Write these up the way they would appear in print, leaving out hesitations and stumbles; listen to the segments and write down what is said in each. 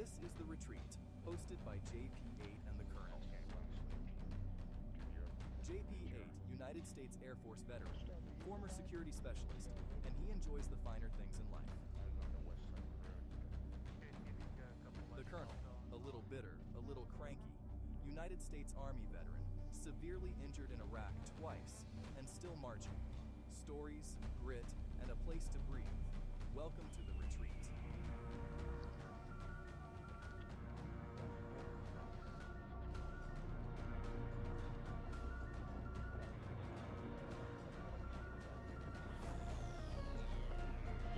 This is The Retreat, hosted by JP-8 and the Colonel. JP-8, United States Air Force veteran, former security specialist, and he enjoys the finer things in life. The Colonel, a little bitter, a little cranky, United States Army veteran, severely injured in Iraq twice, and still marching. Stories, grit, and a place to breathe. Welcome to The Retreat.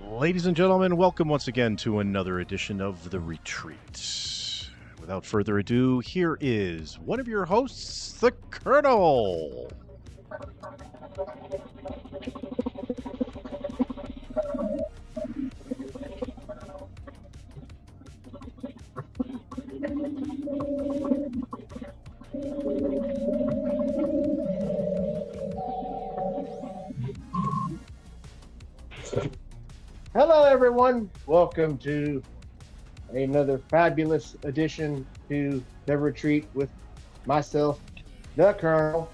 Ladies and gentlemen, welcome once again to another edition of The Retreat. Without further ado, here is one of your hosts, the Colonel. Hello, everyone. Welcome to another fabulous edition to The Retreat with myself, the Colonel.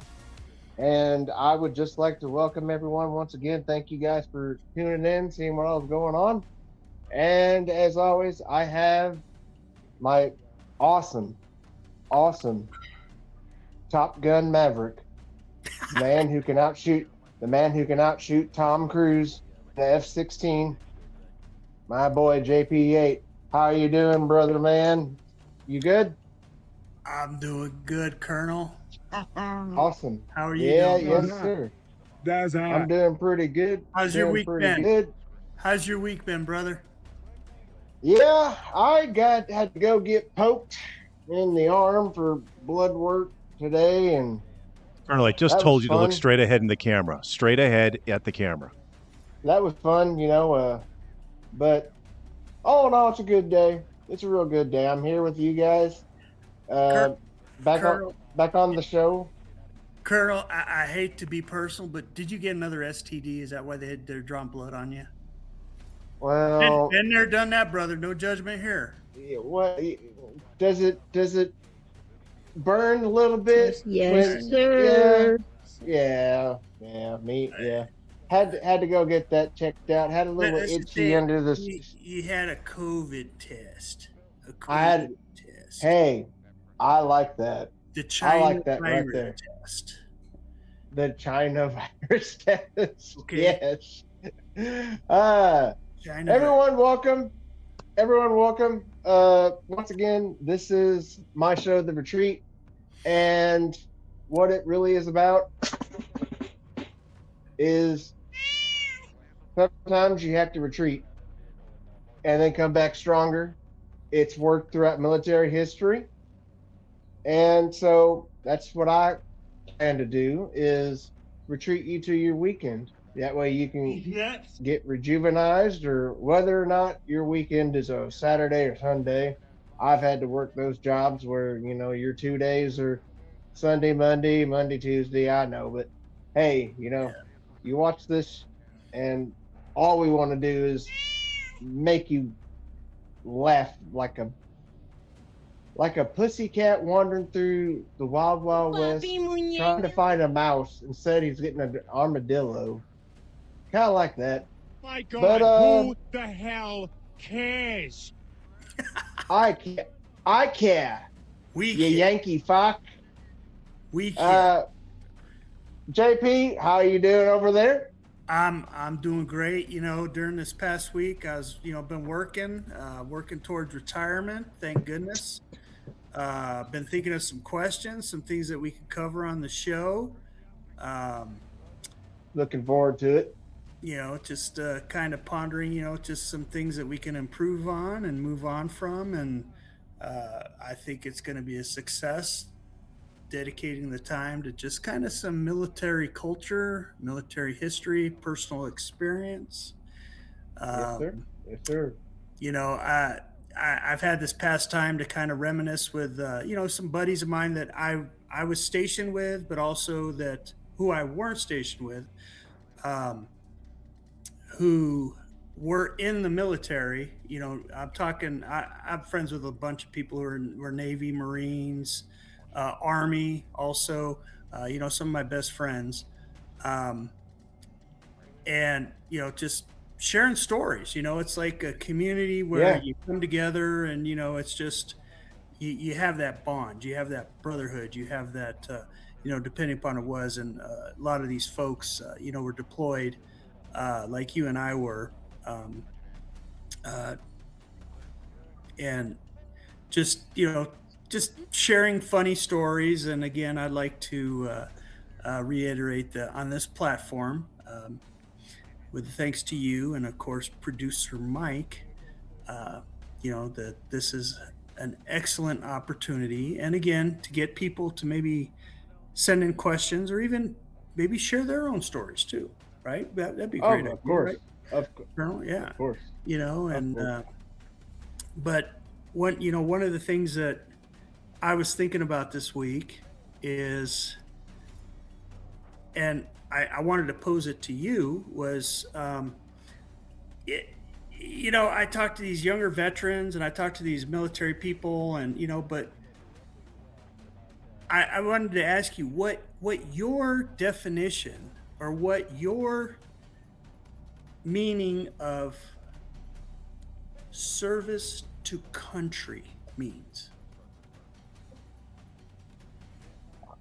And I would just like to welcome everyone once again. Thank you guys for tuning in, seeing what else is going on. And as always, I have my awesome Top Gun Maverick, the man who can outshoot Tom Cruise, the F-16. My boy JP-8. How are you doing, brother man? You good? I'm doing good, Colonel. Awesome. How are you Yeah, doing? yes, sir. That's all I'm right. doing pretty good. How's your Doing week pretty been? good. How's your week been, brother? Yeah, I had to go get poked in the arm for blood work today, and Colonel, I just That told was you to look fun. straight ahead in the camera. Straight ahead at the camera. that was fun, but all in all, it's a good day. It's a real good day. I'm here with you guys. Back Colonel, on the show. Colonel, I hate to be personal, but did you get another STD? Is that why they're drawing blood on you? Well, Been there, done that, brother. No judgment here. what does it burn a little bit? Yes, sir. Yeah. Had to go get that checked out. Had a little Let's just itchy say under the. You had a COVID test. A COVID I had- test. Hey, I like that. The China like that right virus there. test. The China virus test. Okay. Yes. China Everyone, welcome. Once again, this is my show, The Retreat, and what it really is about is sometimes you have to retreat and then come back stronger. It's worked throughout military history, and so that's what I plan to do is retreat you to your weekend. That way you can Yes. get rejuvenized, or whether or not your weekend is a Saturday or Sunday. I've had to work those jobs where, your 2 days are Sunday, Monday, Tuesday. I know, but hey, you watch this and all we want to do is make you laugh like a pussycat wandering through the wild, wild west trying to find a mouse. Instead, he's getting an armadillo. Kind of like that. My God, But, who the hell cares? I care. We You can. Yankee fuck. We can. JP, how you doing over there? I'm doing great. During this past week, I was, been working towards retirement. Thank goodness. Been thinking of some questions, some things that we could cover on the show. Looking forward to it. Just kind of pondering, just some things that we can improve on and move on from. And I think it's going to be a success, dedicating the time to just kind of some military culture, military history, personal experience. Yes, sir. Yes, sir. I've had this past time to kind of reminisce with, some buddies of mine that I was stationed with, but also who I weren't stationed with, who were in the military. You know, I'm talking. I'm friends with a bunch of people who are Navy, Marines, Army, also. You know, some of my best friends, um, and you know, just sharing stories. You know, it's like a community where Yeah. you come together, and you know, it's just you have that bond, you have that brotherhood, you have that. You know, depending upon it was, and a lot of these folks, you know, were deployed, like you and I were. Um, uh, and just you know just sharing funny stories. And again, I'd like to reiterate that on this platform, with thanks to you and of course producer Mike, uh, you know, that this is an excellent opportunity, and again, to get people to maybe send in questions or even maybe share their own stories too, right? That'd be a great Of idea, course. right, Of course. Colonel? Yeah. Of course. You know, Of and course. but one of the things that I was thinking about this week is, and I wanted to pose it to you, was it, you know, I talk to these younger veterans and I talk to these military people, and you know, but I wanted to ask you what your definition or what your meaning of service to country means.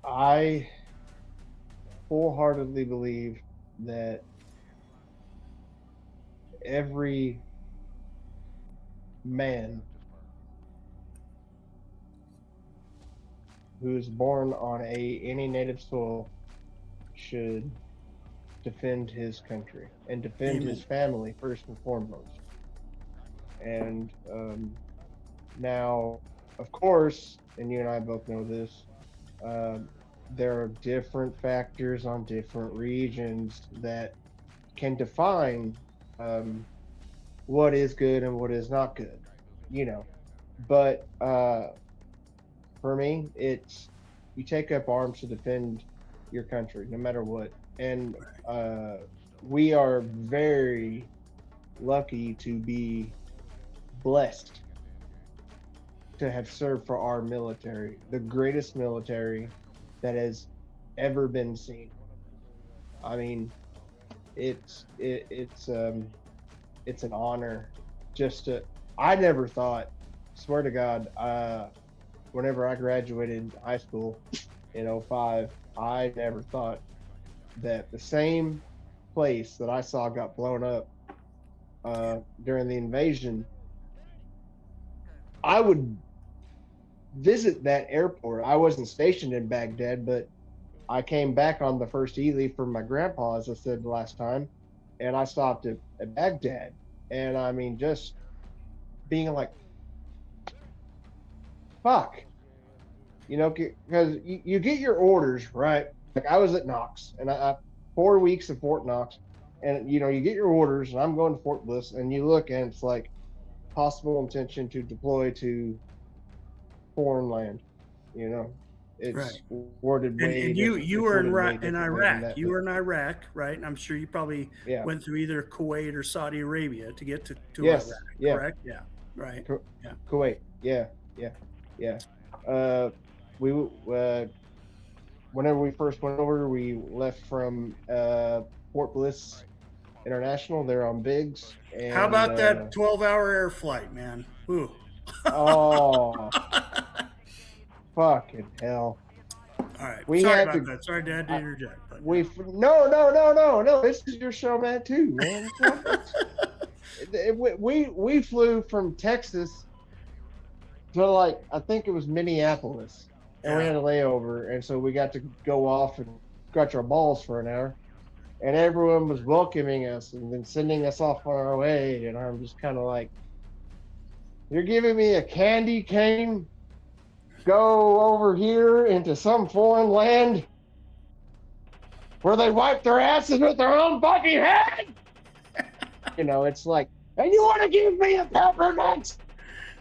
I wholeheartedly believe that every man who is born on any native soil should defend his country and defend his Amen. family first and foremost. And now, of course, and you and I both know this, there are different factors on different regions that can define what is good and what is not good, you know. But for me, it's you take up arms to defend your country, no matter what. And we are very lucky to be blessed to have served for our military, the greatest military that has ever been seen. I mean, it's an honor just to. I never thought, swear to God, whenever I graduated high school in 05, I never thought that the same place that I saw got blown up during the invasion, I would visit that airport. I wasn't stationed in Baghdad, but I came back on the first E-leave from my grandpa, as I said the last time, and I stopped at Baghdad. And I mean, just being like, fuck, you know, because you get your orders, right? Like I was at Knox, and I 4 weeks at Fort Knox, and you know, you get your orders, and I'm going to Fort Bliss, and you look, and it's like possible intention to deploy to foreign land, you know. It's Right. worded way And different. you It's were in, worded way in differently than Iraq. that, You but were in Iraq, right? And I'm sure you probably yeah. went through either Kuwait or Saudi Arabia to get to Yes. Iraq, Yeah. correct? Yeah. Right. Yeah. Kuwait. Yeah. We whenever we first went over, we left from Fort Bliss International. They're on Biggs. And How about that 12-hour air flight, man? Ooh. Oh, fucking hell! All right. We Sorry had about to. that. Sorry, Dad, to interject. But No. This is your show, man. Too, man. We flew from Texas to like I think it was Minneapolis, and we Yeah. had a layover, and so we got to go off and scratch our balls for an hour, and everyone was welcoming us and then sending us off on our way, and I'm just kind of like, you're giving me a candy cane, go over here into some foreign land where they wipe their asses with their own fucking hand. You know, it's like, and you want to give me a peppermint?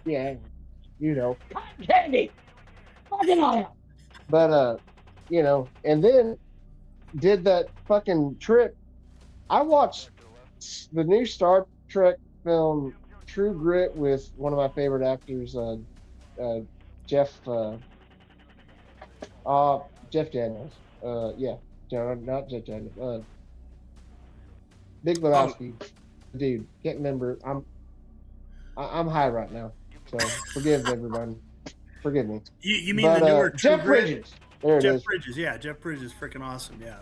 Yeah, you know, cotton candy. Fucking hell. But you know, and then did that fucking trip. I watched the new Star Trek film True Grit with one of my favorite actors, Jeff Jeff Daniels. Yeah, no, not Jeff Daniels. Big Lebowski. Dude, can't remember. I'm high right now, so forgive everyone. Forgive me. You mean the newer True Jeff Grit? Bridges. There it Jeff is. Bridges, yeah, Jeff Bridges, freaking awesome. Yeah,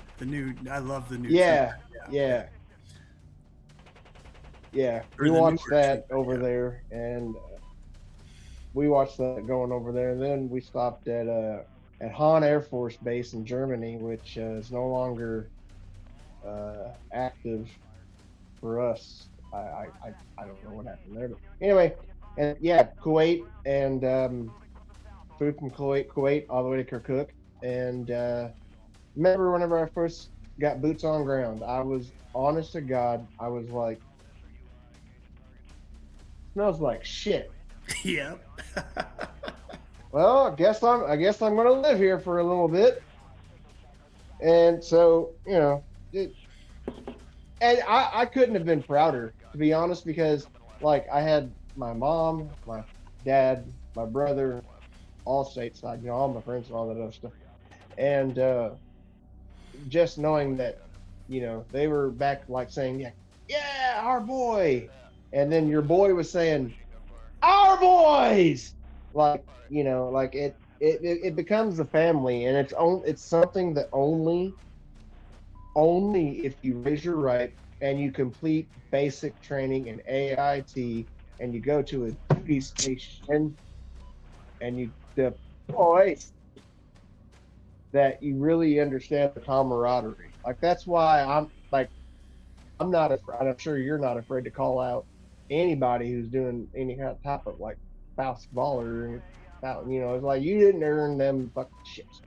I love the new. Yeah, True Grit. yeah. Or We the watched newer that True Grit, over there, and we watched that going over there, and then we stopped at Hahn Air Force Base in Germany, which is no longer active for us. I don't know what happened there, but anyway, and yeah, Kuwait and food from Kuwait all the way to Kirkuk, and remember whenever I first got boots on ground, I was honest to God, I was like, smells like shit. Yep. Well, I guess I'm gonna live here for a little bit, and so and I couldn't have been prouder, to be honest, because like I had my mom, my dad, my brother, all stateside, all my friends and all that other stuff, and just knowing that, they were back like saying, yeah, our boy, and then your boy was saying, our boys, like it becomes a family, and it's something that only if you raise your right and you complete basic training in AIT and you go to a duty station and you deploy, that you really understand the camaraderie. Like that's why I'm not afraid. I'm sure you're not afraid to call out anybody who's doing any kind of type of like spouse baller, it's like you didn't earn them fucking shits.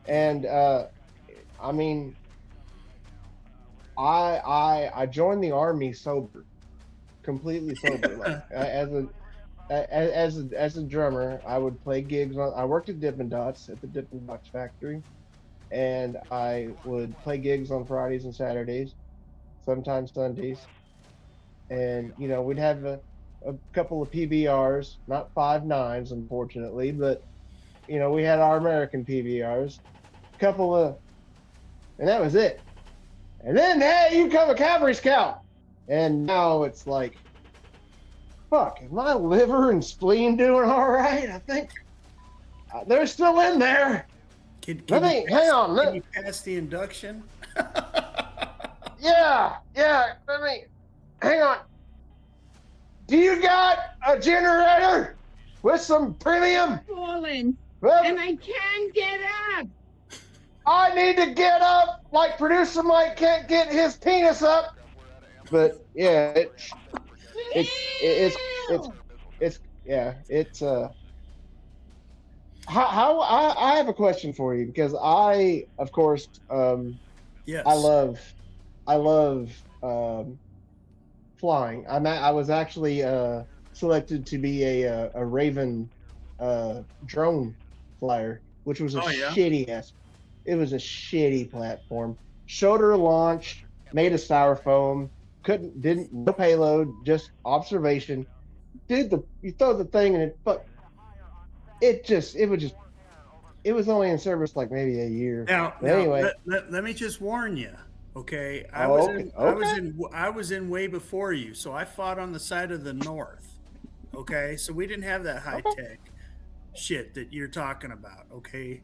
And I mean, I joined the army sober, completely sober. Like as a drummer, I would play gigs I worked at Dippin' Dots at the Dippin' Dots factory, and I would play gigs on Fridays and Saturdays, sometimes Sundays. And we'd have a couple of PBRs, not 5.9s, unfortunately, but we had our American PBRs, and that was it. And then, hey, you become a cavalry scout. And now it's like, fuck, is my liver and spleen doing all right? I think they're still in there. Can hang on. Can you pass the induction? Yeah. Hang on. Do you got a generator with some premium? Fallen, Well, and I can't get up. I need to get up, like producer Mike can't get his penis up. But yeah, how I have a question for you, because I, of course, Yes. I love flying. I was actually selected to be a Raven drone flyer, which was a shitty ass. It was a shitty platform. Shoulder launch, made of styrofoam. No payload, just observation. Dude, you throw the thing and it was only in service like maybe a year. Now anyway, let me just warn you. Okay, I was in way before you, so I fought on the side of the North. Okay, so we didn't have that high tech shit that you're talking about. Okay.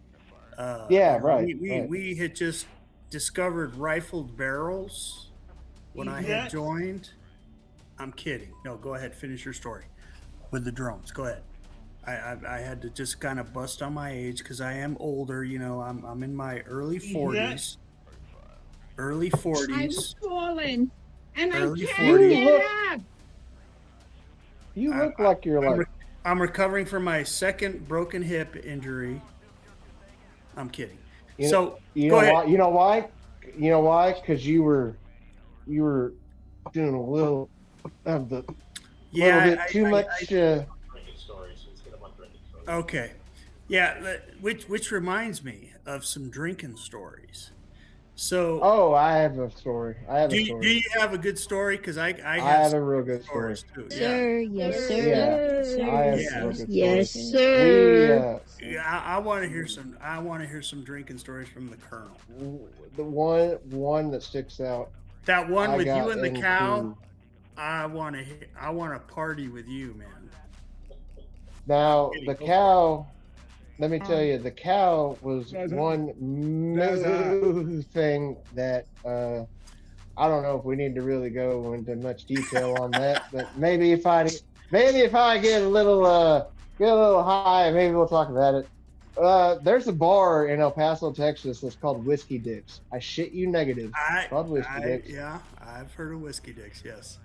Right. We had just discovered rifled barrels when I had joined. I'm kidding. No, go ahead. Finish your story with the drones. Go ahead. I had to just kind of bust on my age because I am older. I'm in my early 40s. Early 40s. I'm fallen, and Early I can't 40s. get up. You look like you're I'm recovering from my second broken hip injury. I'm kidding. Go ahead. You know why? Because you were doing a little of the little bit too much. Okay, yeah. Which reminds me of some drinking stories. So, Oh, I have a story. I have do a you, story. do you have a good story? Because I I have have some a real good story. stories too. Yeah. Sir, yes, sir. Yeah, I have Yeah. a real good Yes, story. sir. Yeah, I want to hear some. I want to hear some drinking stories from the Colonel. The one that sticks out. That one I with you got and the into- cow. I want to party with you, man. Now Kitty, the go for cow. Let me tell you, the cow was Zaza. one smooth thing that I don't know if we need to really go into much detail on that, but maybe if I get a little high, maybe we'll talk about it. There's a bar in El Paso, Texas that's called Whiskey Dicks. I shit you negative. It's called Whiskey Dicks. Yeah, I've heard of Whiskey Dicks. Yes,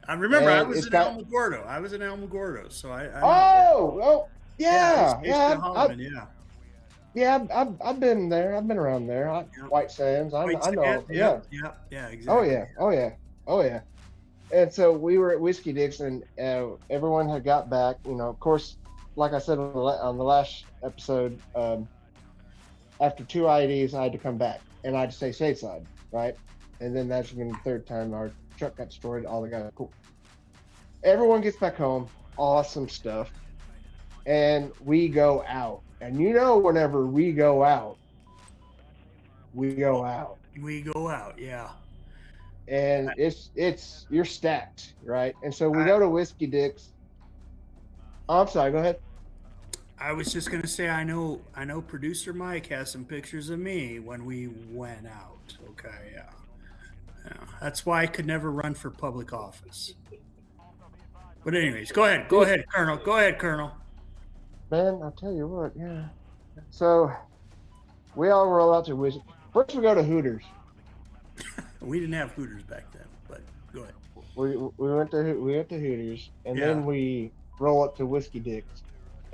I remember. I And was it's in got- Alamogordo. So I know. Oh, yeah, I used to Holloman, yeah. Yeah, I've been there. I've been around there. White Sands. I know. Sands, Yeah. yeah, exactly. Oh yeah. And so we were at Whiskey Dicks, and everyone had got back. You know, of course, like I said on the last episode, after 2 IEDs, I had to come back, and I had to stay stateside, right? And then that's when the third time our truck got destroyed. All the guys, cool. Everyone gets back home. Awesome stuff. And we go out. And you know, whenever we go out, we go out. We go out, yeah. And it's you're stacked, right? And so we go to Whiskey Dicks. Oh, I'm sorry, go ahead. I was just gonna say, I know producer Mike has some pictures of me when we went out. Okay, yeah. That's why I could never run for public office. But anyways, go ahead, Colonel. Go ahead, Colonel. Man, I'll tell you what, yeah. So we all roll out to Whiskey. First we go to Hooters. We didn't have Hooters back then, but go ahead. We went to Hooters, and Yeah. then we roll up to Whiskey Dicks.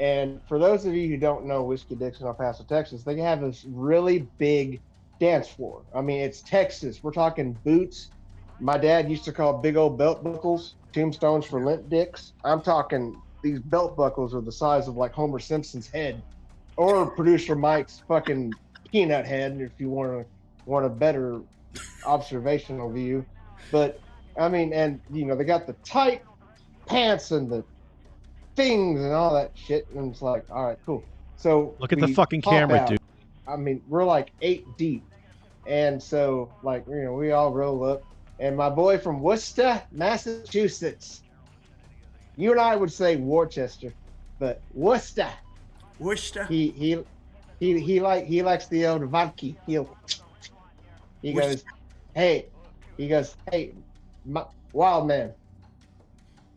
And for those of you who don't know Whiskey Dicks in El Paso, Texas, they have this really big dance floor. I mean, it's Texas. We're talking boots. My dad used to call big old belt buckles tombstones for limp dicks. I'm talking these belt buckles are the size of like Homer Simpson's head, or producer Mike's fucking peanut head, if you want a better observational view. But I mean, and you know, they got the tight pants and the things and all that shit, and it's like, all right, cool. So Look at the we fucking pop camera, out. dude. I mean, we're like 8 deep, and so like, you know, we all roll up, and my boy from Worcester, Massachusetts. You and I would say Worcester, but Worcester. Worcester. He likes the old vodka. He goes, hey, wild man.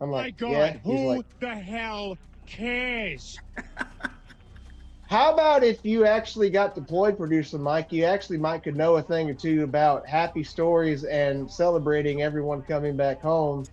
I'm My like, God, yeah. He's who like, the hell cares? how about if you actually got deployed, producer Mike? You actually could know a thing or two about happy stories and celebrating everyone coming back home.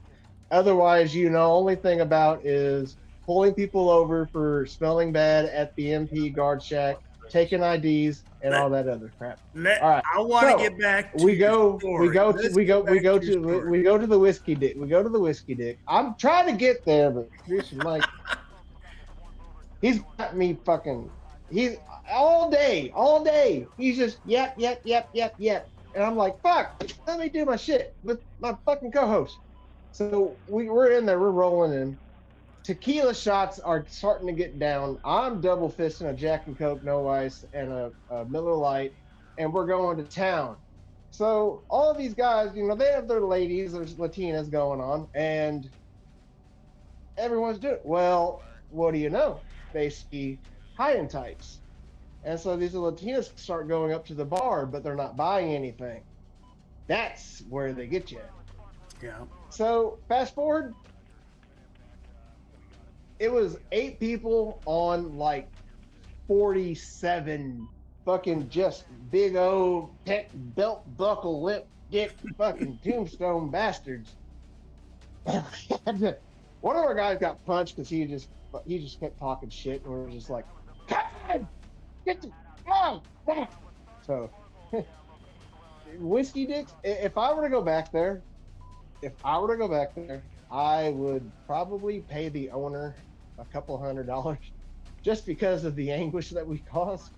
Otherwise, you know, only thing about is pulling people over for smelling bad at the MP guard shack, taking IDs, and all that other crap. All right. I want to So, get back to we go your to the Whiskey Dick. We go to the Whiskey Dick. I'm trying to get there, but producer Mike, he's got me fucking. He's all day. He's just yep. And I'm like, fuck, let me do my shit with my fucking co-host. So we're in there, we're rolling in. Tequila shots are starting to get down. I'm double fisting a Jack and Coke, no ice, and a Miller Lite, and we're going to town. So all of these guys, you know, they have their ladies, there's Latinas going on, and everyone's doing it. Well, what do you know? They see high and tights. And so these Latinas start going up to the bar, but they're not buying anything. That's where they get you. Yeah. So fast forward, it was 8 people on like 47 fucking just big old tech belt buckle lip dick fucking tombstone bastards. One of our guys got punched because he just kept talking shit, and we were just like, God, get the So Whiskey Dicks, if I were to go back there, I would probably pay the owner a couple $100 just because of the anguish that we caused.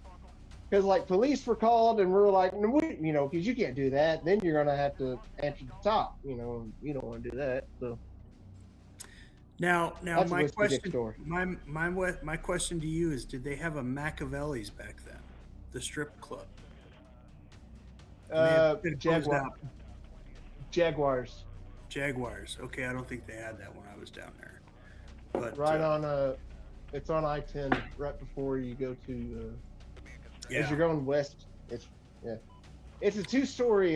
because like police were called and we're like, no, because you can't do that. Then you're gonna have to answer the top. You don't want to do that. So Now, that's a my Whiskey Dick question, story. my question to you is: did they have a Machiavelli's back then, the strip club? Jaguars. Jaguars. Okay, I don't think they had that when I was down there. But Right on it's on I-10 right before you go to as you're going west. It's a 2-story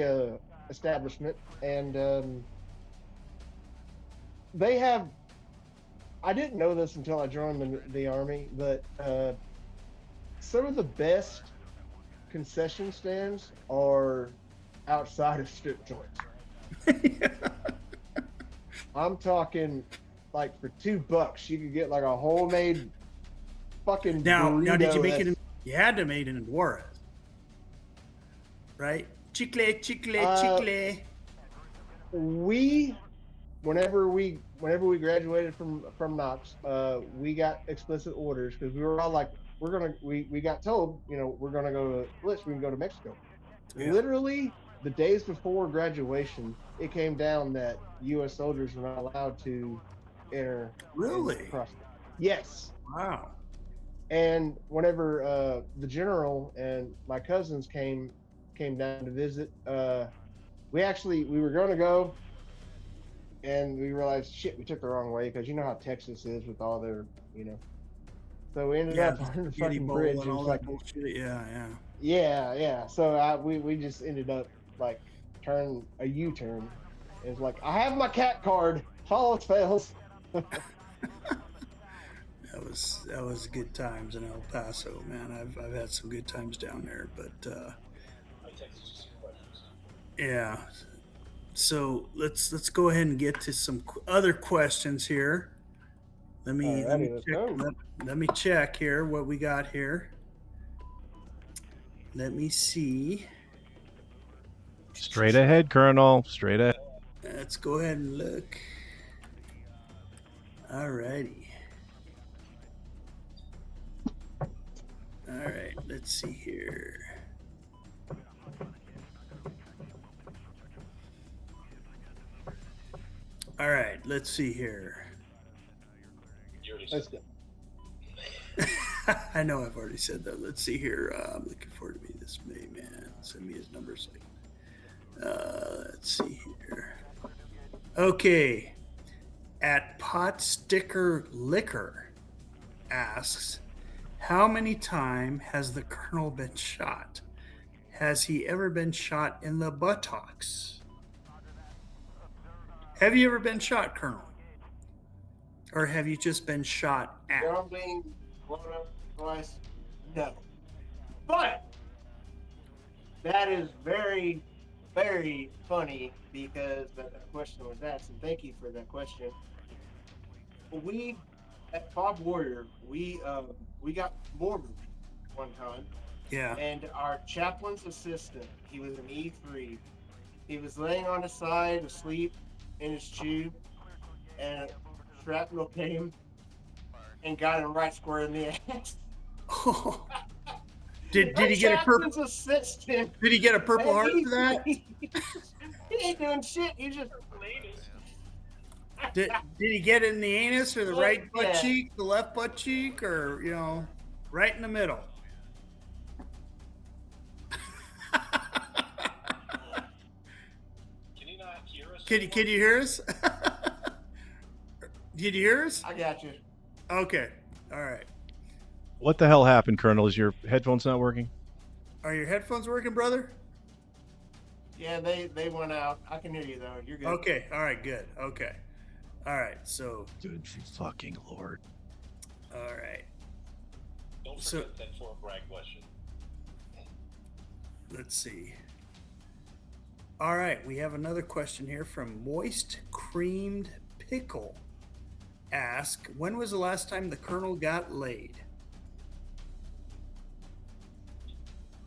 establishment, and they have. I didn't know this until I joined the Army, but some of the best concession stands are outside of strip joints. I'm talking like for $2, you could get like a homemade fucking now did you burrito make it? You had to make it in Juarez, right? Chicle. Whenever we graduated from Knox, we got explicit orders because we were all like, we got told, we're gonna go to Blitz, we can go to Mexico. Yeah. Literally the days before graduation, it came down that U.S. soldiers were not allowed to enter. Really? Yes. Wow. And whenever the general and my cousins came down to visit, we were going to go, and we realized, shit, we took the wrong way because you know how Texas is with all their, So we ended up on the fucking bridge. And all that bullshit. Yeah. So we just ended up like turning a U-turn. It was like, I have my cat card. All else fails. That was good times in El Paso, man. I've had some good times down there, but yeah. So let's go ahead and get to some other questions here. Let me check here what we got here. Let me see. Straight ahead, Colonel. Straight ahead. Let's go ahead and look. All righty. All right, let's see here. All right, let's see here. Let's go. I know I've already said that. Let's see here. I'm looking forward to meeting this man. Send me his number so let's see here. Okay. At Pot Sticker Liquor asks, how many times has the Colonel been shot? Has he ever been shot in the buttocks? Have you ever been shot, Colonel? Or have you just been shot at? Being blown up twice? No. But that is very, very funny because that question was asked, and thank you for that question. We at Bob Warrior, we got morbid one time. Yeah. And our chaplain's assistant, he was an E3. He was laying on his side asleep in his tube, and shrapnel came and got him right square in the ass. Did he get a purple? Assistant, did he get a Purple Heart for that? He ain't doing shit. He just. Did he get it in the anus or the right butt Yeah. cheek, the left butt cheek, or right in the middle? Can you not hear us? Can you hear us? Did you hear us? I got you. Okay. All right. What the hell happened, Colonel? Is your headphones not working? Are your headphones working, brother? Yeah, they went out. I can hear you though. You're good. Okay. All right. Good. Okay. All right. So. Good fucking Lord. All right. Don't So- forget that Fort Bragg question. Let's see. All right. We have another question here from Moist Creamed Pickle. Ask, when was the last time the Colonel got laid?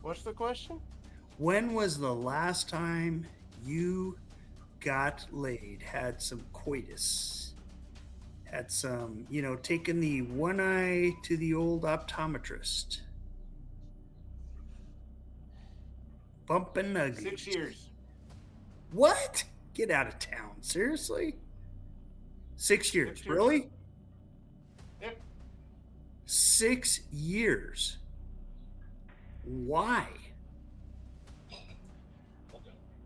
What's the question? When was the last time you got laid? Had some coitus? Had some, taken the one eye to the old optometrist? Bumping ugly. 6 years. What? Get out of town. Seriously? 6 years. 6 years. Really? Yep. 6 years. Why?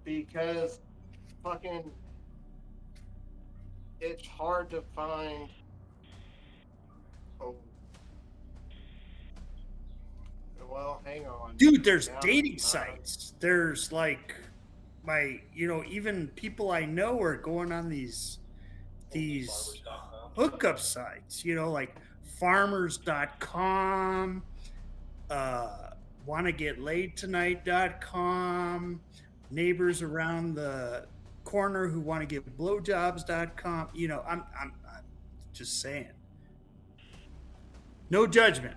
Because fucking it's hard to find. Oh. Well, hang on. Dude, there's Now, dating sites. There's like even people I know are going on these hookup sites, like farmers.com, wannagetlaidtonight.com, neighbors around the corner who want to give blowjobs.com. I'm just saying. No judgment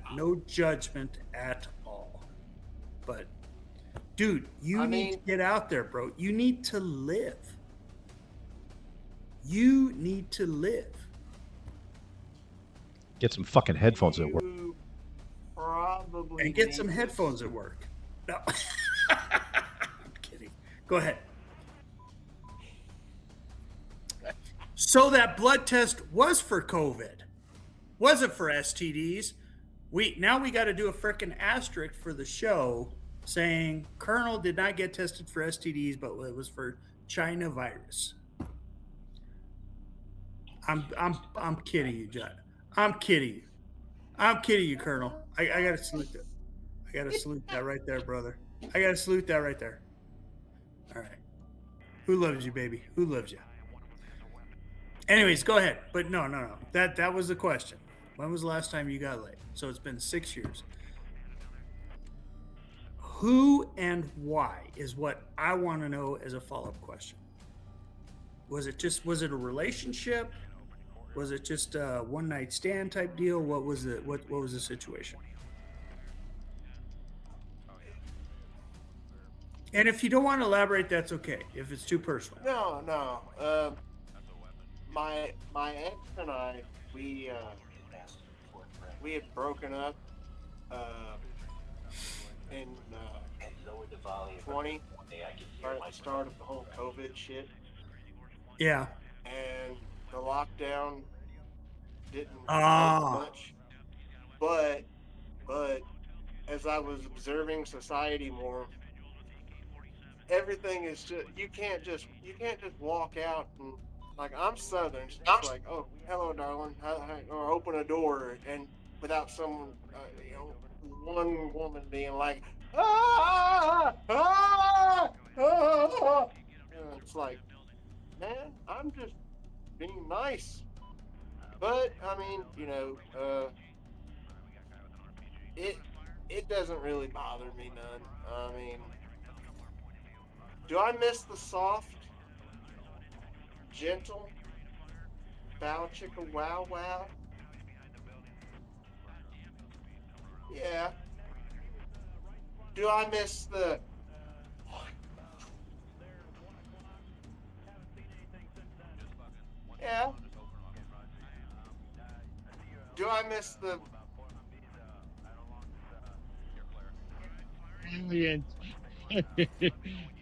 at all. But dude, you need to get out there, bro. You need to live. You need to live. Get some fucking headphones at work. You probably And get need some to- headphones at work. No. I'm kidding. Go ahead. So that blood test was for COVID. Wasn't for STDs. Now we got to do a freaking asterisk for the show saying Colonel did not get tested for STDs, but it was for China virus. I'm kidding you, Judd. I'm kidding you, Colonel. I gotta salute that. I gotta salute that right there, brother. I gotta salute that right there. All right. Who loves you, baby? Who loves you? Anyways, go ahead. But no. That was the question. When was the last time you got laid? So it's been 6 years. Who and why is what I want to know as a follow-up question. Was it a relationship? Was it just a one-night stand type deal? What was the situation? And if you don't want to elaborate, that's okay. If it's too personal. No. My ex and I, we had broken up in 20, right at the start of the whole COVID shit, Yeah. and the lockdown didn't Ah. help much. But as I was observing society more, everything is just you can't just walk out and like I'm Southern, it's just like, oh, hello, darling, or open a door and without someone, one woman being like, and it's like, man, I'm just being nice. But I mean, it doesn't really bother me none. I mean, do I miss the soft, gentle, bow chicka wow wow? Yeah. Do I miss the Yeah. Do I miss the Aliens. I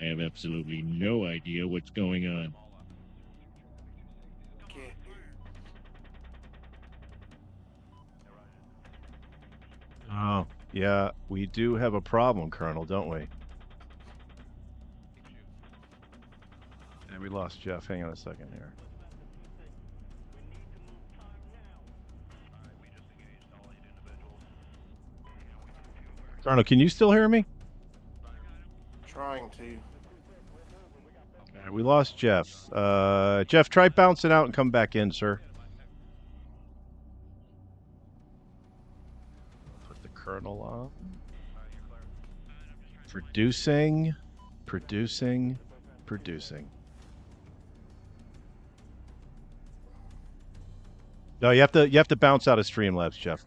have absolutely no idea what's going on. Can't Oh, yeah, we do have a problem, Colonel, don't we? And we lost Jeff. Hang on a second here. Colonel, can you still hear me? Trying to. All right, we lost Jeff. Jeff, try bouncing out and come back in, sir. Put the Colonel on. Producing. No, you have to bounce out of Streamlabs, Jeff.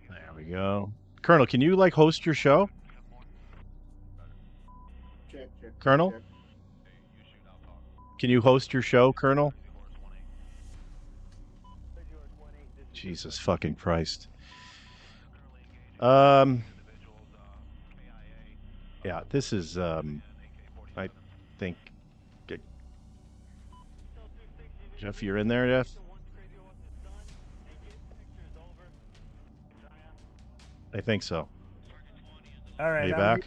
There we go. Colonel, can you host your show? Check. Colonel? check. Can you host your show, Colonel? Jesus fucking Christ. Yeah, this is I think Jeff, you're in there, Jeff? I think so. All right. Are you back?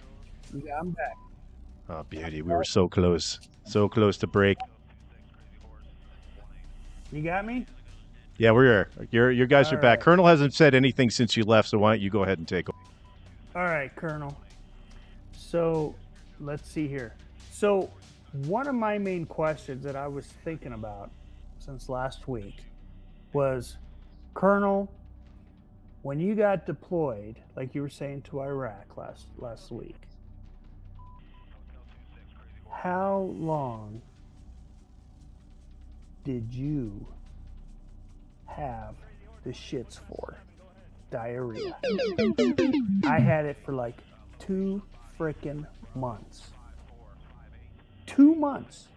Yeah, I'm back. Oh, beauty. We were so close. So close to break. You got me? Yeah, we're here. Your guys are All back. right. Colonel hasn't said anything since you left, so why don't you go ahead and take over? All right, Colonel. So let's see here. So one of my main questions that I was thinking about since last week was, Colonel, when you got deployed, like you were saying, to Iraq last week, how long did you have the shits for? Diarrhea. I had it for like 2 freaking months. 2 months.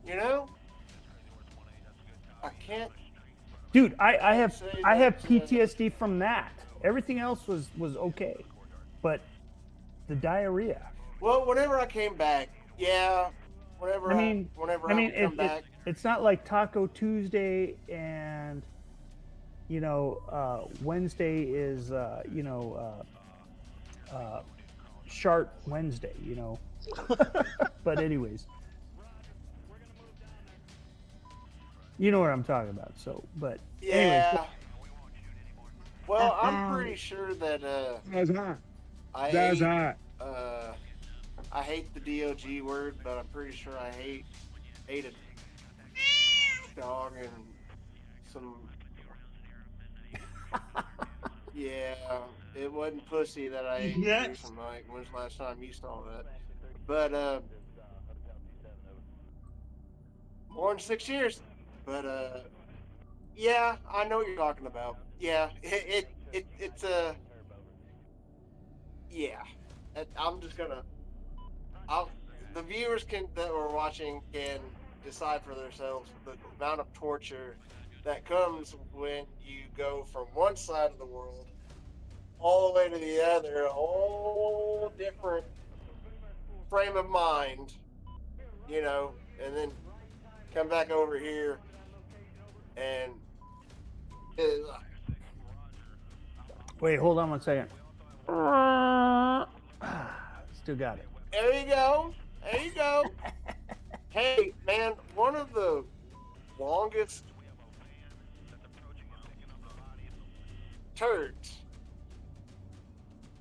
You know, I can't. Dude, I have PTSD from that. Everything else was okay, but the diarrhea. Well, whenever I came back, yeah. Whenever I mean, I come back, it's not like Taco Tuesday and Wednesday is Shark Wednesday, But anyways, you know what I'm talking about. So, but yeah. anyways, Well, I'm pretty sure that That's hot. I That's ate, hot. I hate the DOG word, but I'm pretty sure I ate a dog and some. Yeah, it wasn't pussy that I ate Yes. recently. Like, when's the last time you saw that? But more than 6 years. But yeah, I know what you're talking about. Yeah, it's yeah. I'm just gonna. The viewers that were watching can decide for themselves the amount of torture that comes when you go from one side of the world all the way to the other, a whole different frame of mind, and then come back over here and wait, hold on one second. Still got it. there you go. There you go. Hey, man, one of the longest turds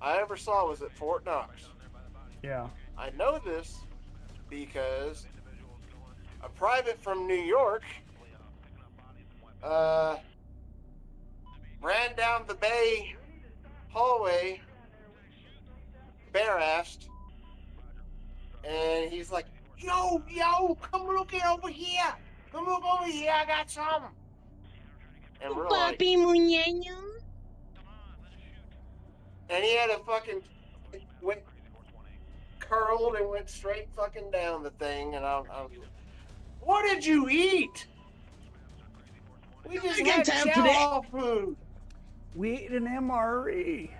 I ever saw was at Fort Knox. Yeah. I know this because a private from New York ran down the bay hallway bare-assed, and he's like, yo, come look it over here. Come look over here, I got some. And we're like, Papi Muñeño. and he had a fucking went curled and went straight fucking down the thing, and I was like, what did you eat? We just had chow food. We ate an MRE.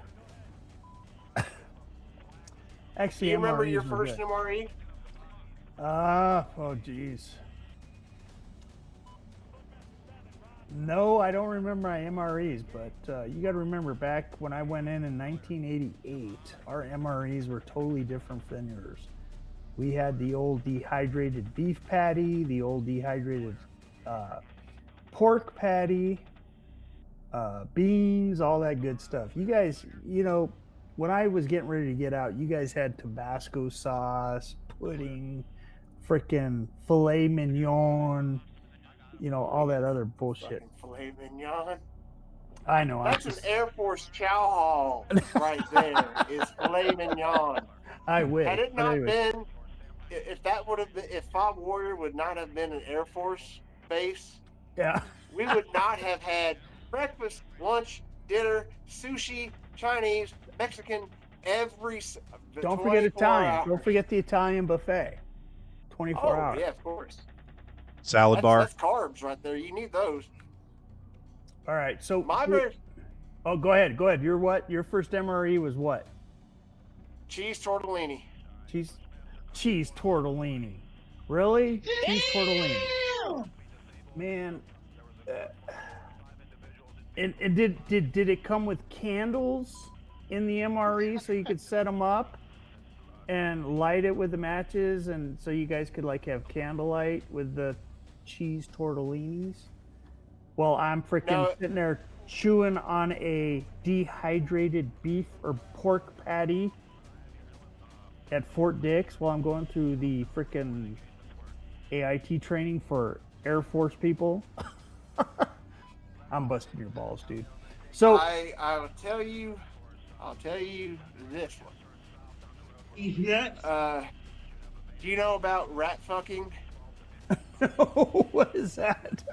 Actually, Do you remember your MREs were first good. MRE? Oh geez. No, I don't remember my MREs, but you got to remember back when I went in 1988, our MREs were totally different than yours. We had the old dehydrated beef patty, the old dehydrated pork patty, beans, all that good stuff. You guys, when I was getting ready to get out, you guys had Tabasco sauce, pudding, freaking filet mignon, all that other bullshit. Fucking filet mignon. I know. That's an Air Force chow hall right there. Is filet mignon. I wish. Had it but not anyway. been, if Fob Warrior would not have been an Air Force base, Yeah. we would not have had breakfast, lunch, dinner, sushi, Chinese, Mexican, Don't forget 24 Italian. hours. Don't forget the Italian buffet. 24 hours. Yeah, of course. Salad bar. That's carbs right there. You need those. All right. So My very oh, go ahead. Go ahead. Your what? Your first MRE was what? cheese tortellini. Cheese tortellini. Really? Cheese tortellini. Man. And did it come with candles in the MRE so you could set them up and light it with the matches, and so you guys could like have candlelight with the cheese tortellinis? Well, I'm freaking sitting there chewing on a dehydrated beef or pork patty at Fort Dix while I'm going through the freaking AIT training for Air Force people. I'm busting your balls, dude. So I'll tell you this one. Yes. Do you know about rat fucking? what is that?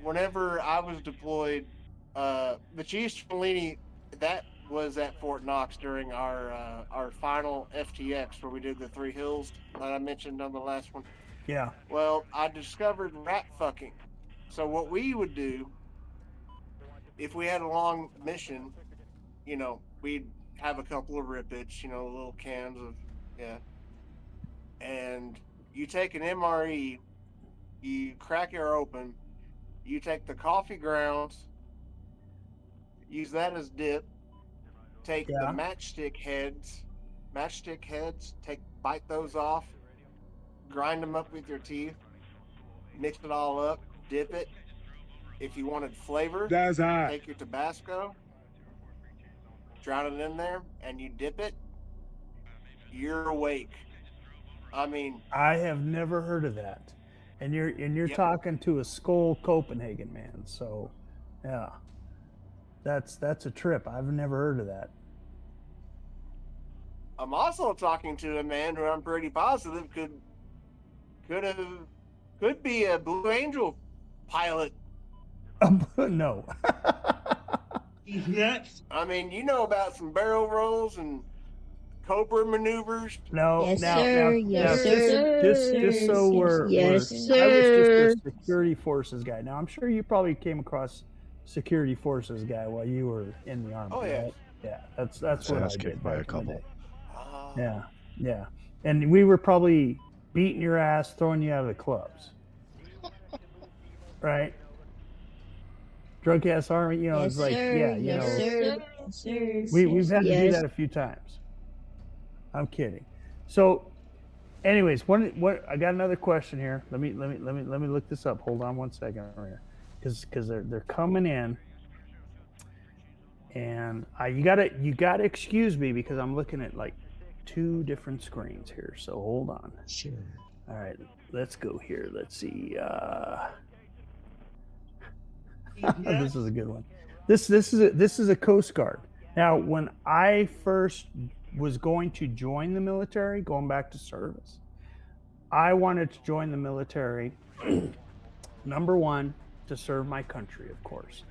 Whenever I was deployed, the cheese tortellini, that was at Fort Knox during our final FTX where we did the 3 hills that I mentioned on the last one. Yeah. Well, I discovered rat fucking. So what we would do, if we had a long mission, you know, we'd have a couple of rippets, you know, little cans of, and you take an MRE, you crack her open, you take the coffee grounds, use that as dip, take the matchstick heads, bite those off, grind them up with your teeth, mix it all up, dip it. If you wanted flavor, take your Tabasco, drown it in there, and you dip it, you're awake. I mean, I have never heard of that. And you're talking to a Skull Copenhagen man. So, yeah. That's a trip. I've never heard of that. I'm also talking to a man who I'm pretty positive could be a Blue Angel pilot. No. He's nuts. I mean, you know about some barrel rolls and Cobra maneuvers. No. Yes, now, sir. now, Yes, now, sir. just so we're Yes, I was just sir. a security forces guy. Now I'm sure you probably came across security forces guy while you were in the army. Oh yeah. Right? Yeah. That's what I Ass did kicked by a back in the couple. day. Yeah. And we were probably beating your ass, throwing you out of the clubs. Right? Drunk ass army, you know, Yes, it's like, sir. yeah, you Yes, know, sir. Yes, sir. we've had to do Yes. that a few times. I'm kidding. So, anyways, what I got another question here. Let me look this up. Hold on one second here, because they're coming in, and you gotta excuse me because I'm looking at like 2 different screens here. So hold on. Sure. All right, let's go here. Let's see. This is a good one. This is a Coast Guard. Now, when I first was going to join the military, going back to service, I wanted to join the military. Number 1, to serve my country, of course.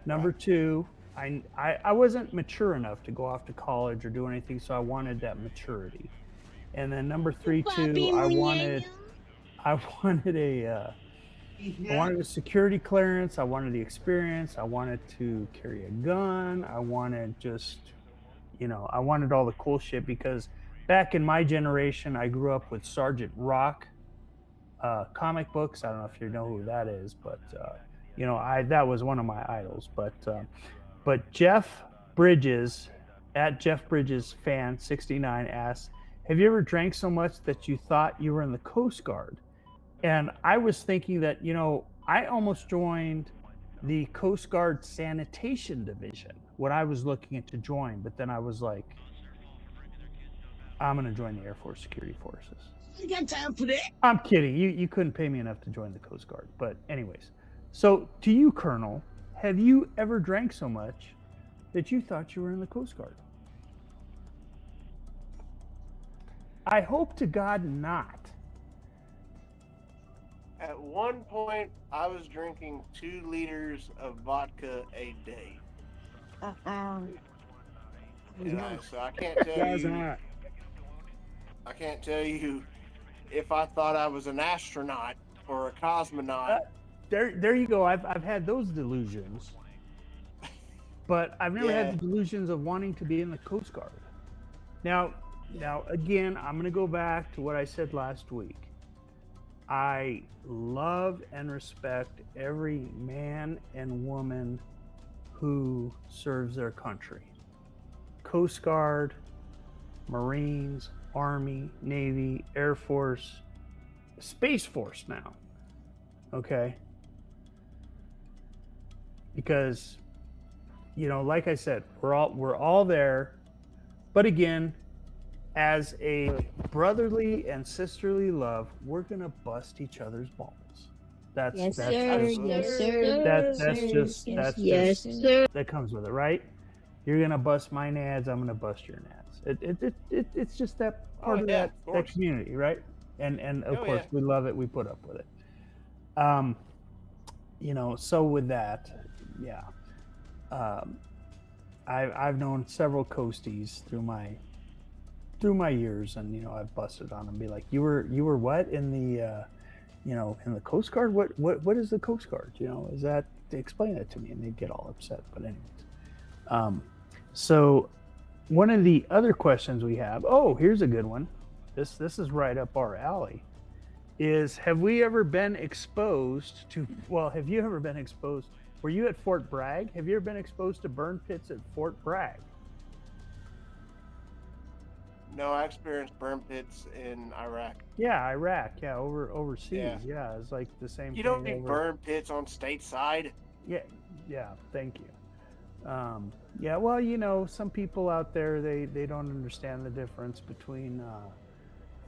Number 2, I wasn't mature enough to go off to college or do anything, so I wanted that maturity. And then number 3 too, I wanted a security clearance. I wanted the experience. I wanted to carry a gun. I wanted I wanted all the cool shit because back in my generation, I grew up with Sergeant Rock comic books. I don't know if you know who that is, but that was one of my idols. But Jeff Bridges, at Jeff Bridges fan 69 asks, have you ever drank so much that you thought you were in the Coast Guard? And I was thinking that, I almost joined the Coast Guard Sanitation Division when I was looking to join, but then I was like, I'm going to join the Air Force Security Forces. You got time for that? I'm kidding. You couldn't pay me enough to join the Coast Guard. But anyways, so to you, Colonel, have you ever drank so much that you thought you were in the Coast Guard? I hope to God not. At one point, I was drinking 2 liters of vodka a day. So I can't tell you I can't tell you if I thought I was an astronaut or a cosmonaut. There you go. I've had those delusions, but I've never had Yeah. the delusions of wanting to be in the Coast Guard. Now again, I'm going to go back to what I said last week. I love and respect every man and woman who serves their country. Coast Guard, Marines, Army, Navy, Air Force, Space Force now. Okay? Because, you know, like I said, we're all there. But again, as a brotherly and sisterly love, we're gonna bust each other's balls. That's Yes, that's sir. just, Yes, sir. that's Yes, just sir. that comes with it, right? You're gonna bust my nads, I'm gonna bust your nads. It's just that part of yeah, that of course. community, right? And of Oh, course yeah. we love it, we put up with it. You know, so with that, yeah. I've known several coasties through my years, and you know, I've busted on them, be like, you were what in the you know, in the Coast Guard? What is the Coast Guard? You know, is that, explain it to me? And they get all upset. But anyways, so one of the other questions we have, oh, here's a good one. This is right up our alley. Is, have we ever been exposed to, well, have you ever been exposed, were you at Fort Bragg? Have you ever been exposed to burn pits at Fort Bragg? No, I experienced burn pits in Iraq. Yeah, Iraq. Yeah, overseas. Yeah. Yeah, it's like the same You thing. don't need burn pits on stateside. Yeah, thank you. Yeah, well, you know, some people out there, they don't understand the difference between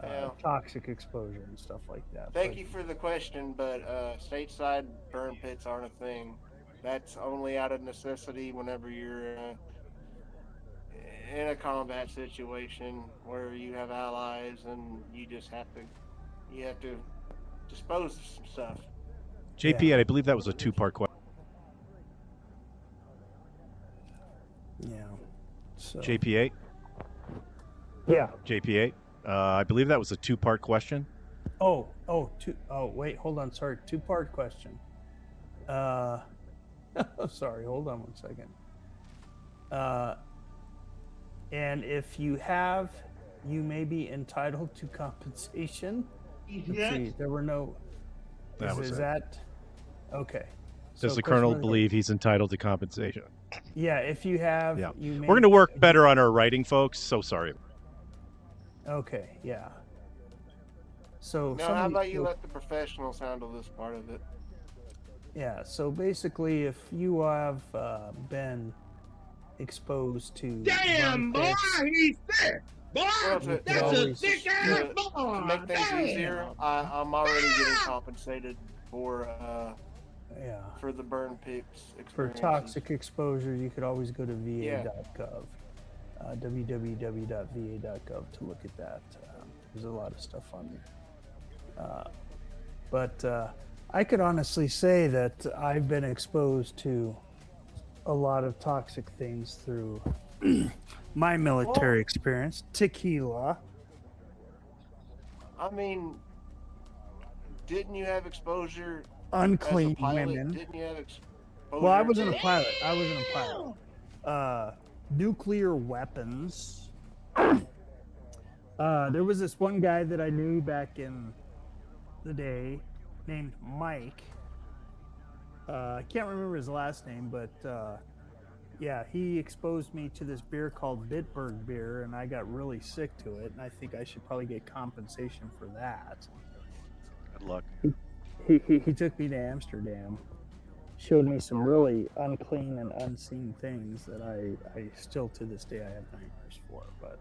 Yeah. toxic exposure and stuff like that. Thank you for the question, but stateside burn pits aren't a thing. That's only out of necessity whenever you're in a combat situation where you have allies and you just have to dispose of some stuff. JP-8, I believe that was a two-part question. Yeah. So. JP-8? Yeah. JP-8? I believe that was a two-part question. Oh, wait, hold on. Sorry, two-part question. Sorry, hold on 1 second. And if you have, you may be entitled to compensation. Let's see, there were no. Is that okay? Does the colonel believe he's entitled to compensation? Yeah, if you have, Yeah. you may. We're going to work better on our writing, folks. So sorry. Okay, yeah. So Now, how about you let the professionals handle this part of it? Yeah, so basically, if you have been exposed to Damn, boy, he's thick. Boy, Well, that's a thick ass boy. To make things Damn. easier, I'm already getting compensated for the burn pits for experiences. toxic exposure, you could always go to va.gov, www.va.gov to look at that. There's a lot of stuff on there. But I could honestly say that I've been exposed to a lot of toxic things through my military experience. Tequila. I mean, didn't you have exposure? Unclean as a pilot? women. Didn't you have exposure? Well, I wasn't a pilot. Nuclear weapons. There was this one guy that I knew back in the day named Mike. I can't remember his last name, but yeah, he exposed me to this beer called Bitburg beer, and I got really sick to it, and I think I should probably get compensation for that. Good luck. He took me to Amsterdam, showed me some really unclean and unseen things that I still to this day I have nightmares for, but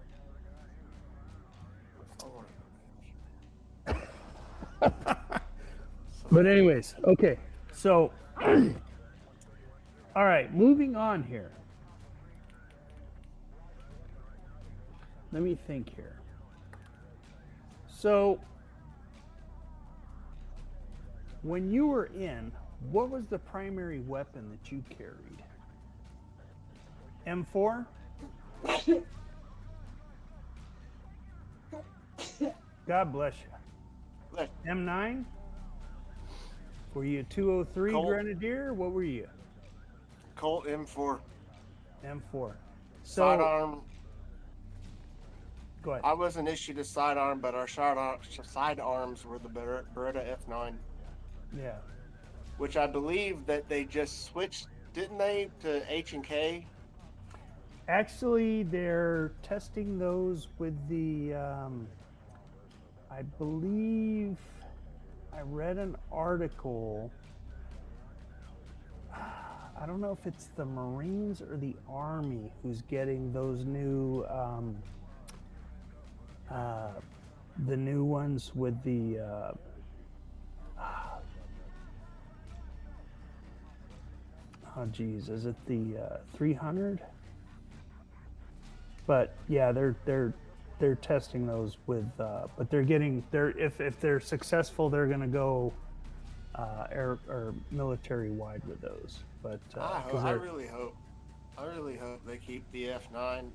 but anyways, okay, so all right, moving on here. Let me think here. So when you were in, what was the primary weapon that you carried? M4? God bless you. Bless M9? Were you a 203 Colt. Grenadier? What were you? Colt M4. M4. Sidearm. Go ahead. I wasn't issued a sidearm, but our sidearms were the Beretta F9. Yeah. Which I believe that they just switched, didn't they, to H&K? Actually, they're testing those with the, I believe I read an article. I don't know if it's the Marines or the Army who's getting those new, the new ones with the, oh geez, is it the 300? But yeah, they're testing those with, but if they're successful, they're going to go air or military wide with those. But I really hope they keep the F9,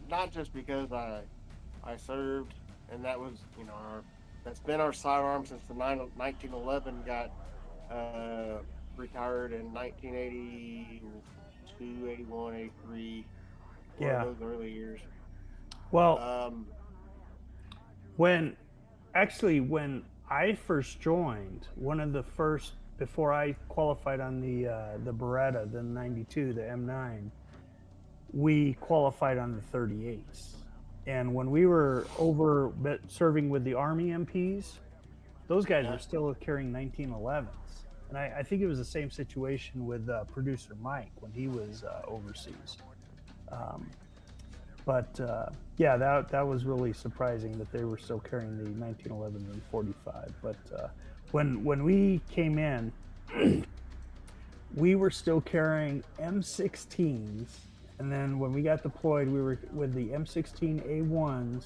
not just because I served, and that was, you know, that's been our sidearm since the 1911 got retired in 1982, 81, 83. Yeah. Those early years. Well, when I first joined, one of the first, before I qualified on the Beretta, the 92, the M9, we qualified on the 38s. And when we were over serving with the Army MPs, those guys were still carrying 1911s. And I think it was the same situation with producer Mike when he was overseas. Yeah, that was really surprising that they were still carrying the 1911 and 45. But when we came in, we were still carrying M16s, and then when we got deployed, we were with the M16A1s,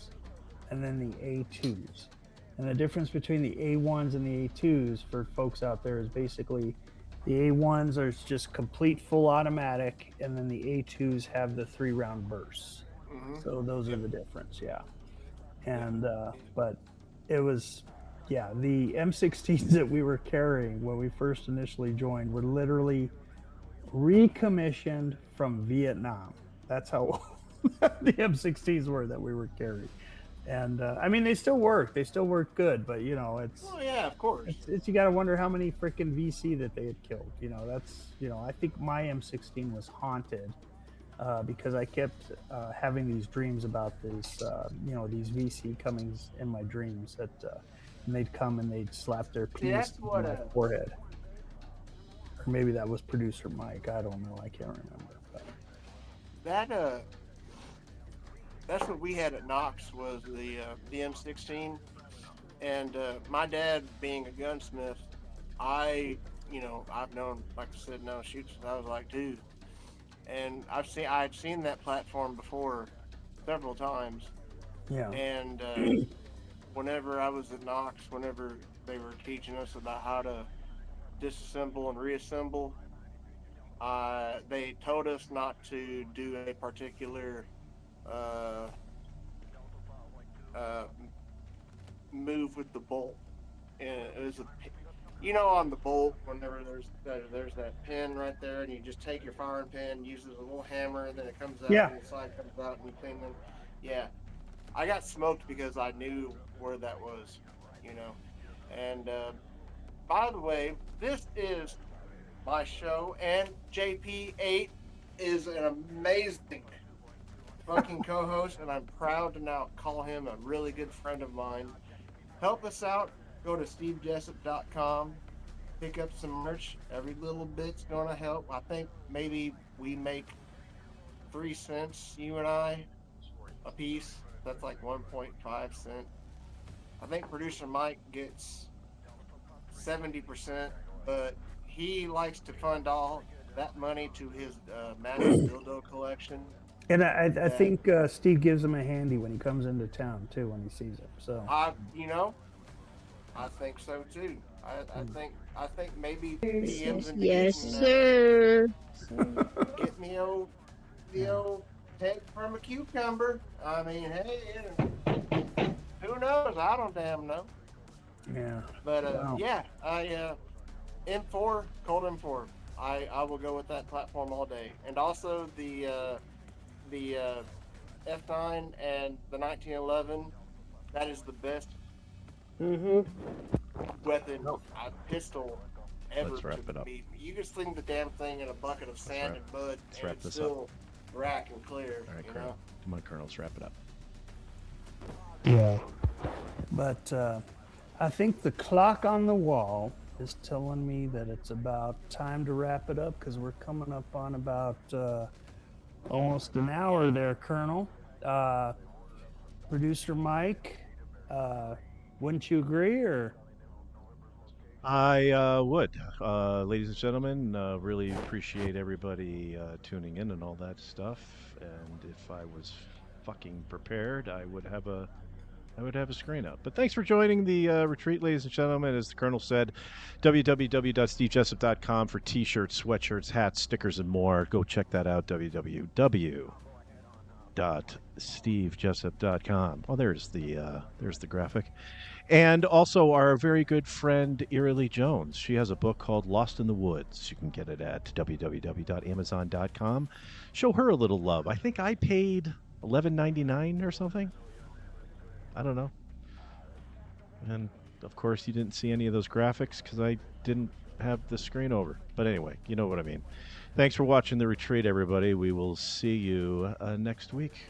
and then the A2s. And the difference between the A1s and the A2s for folks out there is basically the A1s are just complete full automatic, and then the A2s have the 3-round bursts. So those are the difference, yeah. And but it was, yeah, the M16s that we were carrying when we first initially joined were literally recommissioned from Vietnam. That's how the M16s were that we were carrying. And I mean, they still work good, but you know, it's, well, yeah, of course, it's you got to wonder how many freaking VC that they had killed. You know, that's, you know, I think my M16 was haunted because I kept having these dreams about this, you know, these VC comings in my dreams that and they'd come and they'd slap their penis on my forehead. Or maybe that was producer Mike. I don't know. I can't remember. But. That's what we had at Knox was the M16, and my dad being a gunsmith, I've known, like I said, no shoots since I was like 2, and I'd seen that platform before several times. Yeah. And whenever I was at Knox, whenever they were teaching us about how to disassemble and reassemble, they told us not to do a particular move with the bolt. And it was on the bolt, whenever there's that pin right there, and you just take your firing pin, use it as a little hammer, and then it comes out, and the side comes out, and you clean them. Yeah, I got smoked because I knew where that was, you know. And by the way, this is my show, and JP-8 is an amazing fucking co-host, and I'm proud to now call him a really good friend of mine. Help us out. Go to stevejessup.com. Pick up some merch. Every little bit's gonna help. I think maybe we make 3 cents, you and I, a piece. That's like 1.5 cents. I think producer Mike gets 70%, but he likes to fund all that money to his massive dildo collection. And I think Steve gives him a handy when he comes into town too, when he sees him. So I think so too. I think maybe DMs and yes, sir. Get me the old head from a cucumber. I mean, hey, who knows? I don't damn know. Yeah. But Wow. yeah, I M4, Colt M4. I will go with that platform all day. And also the F9 and the 1911. That is the best weapon, pistol ever Let's wrap to it up. be. You can sling the damn thing in a bucket of sand and mud, let's and wrap it's this still rack and clear. All right, you Colonel. know? Come on, Colonel. Let's wrap it up. Yeah. But I think the clock on the wall is telling me that it's about time to wrap it up because we're coming up on about almost an hour there, Colonel. Producer Mike, wouldn't you agree? Or I would. Ladies and gentlemen, really appreciate everybody tuning in and all that stuff. And if I was fucking prepared, I would have a screen up. But thanks for joining the retreat, ladies and gentlemen. As the Colonel said, www.stevejessup.com for t-shirts, sweatshirts, hats, stickers, and more. Go check that out, www.stevejessup.com. Oh, there's the graphic. And also our very good friend Iralee Jones. She has a book called Lost in the Woods. You can get it at www.amazon.com. Show her a little love. I think I paid $11.99 or something. I don't know. And of course you didn't see any of those graphics because I didn't have the screen over. But anyway, you know what I mean. Thanks for watching The Retreat, everybody. We will see you next week.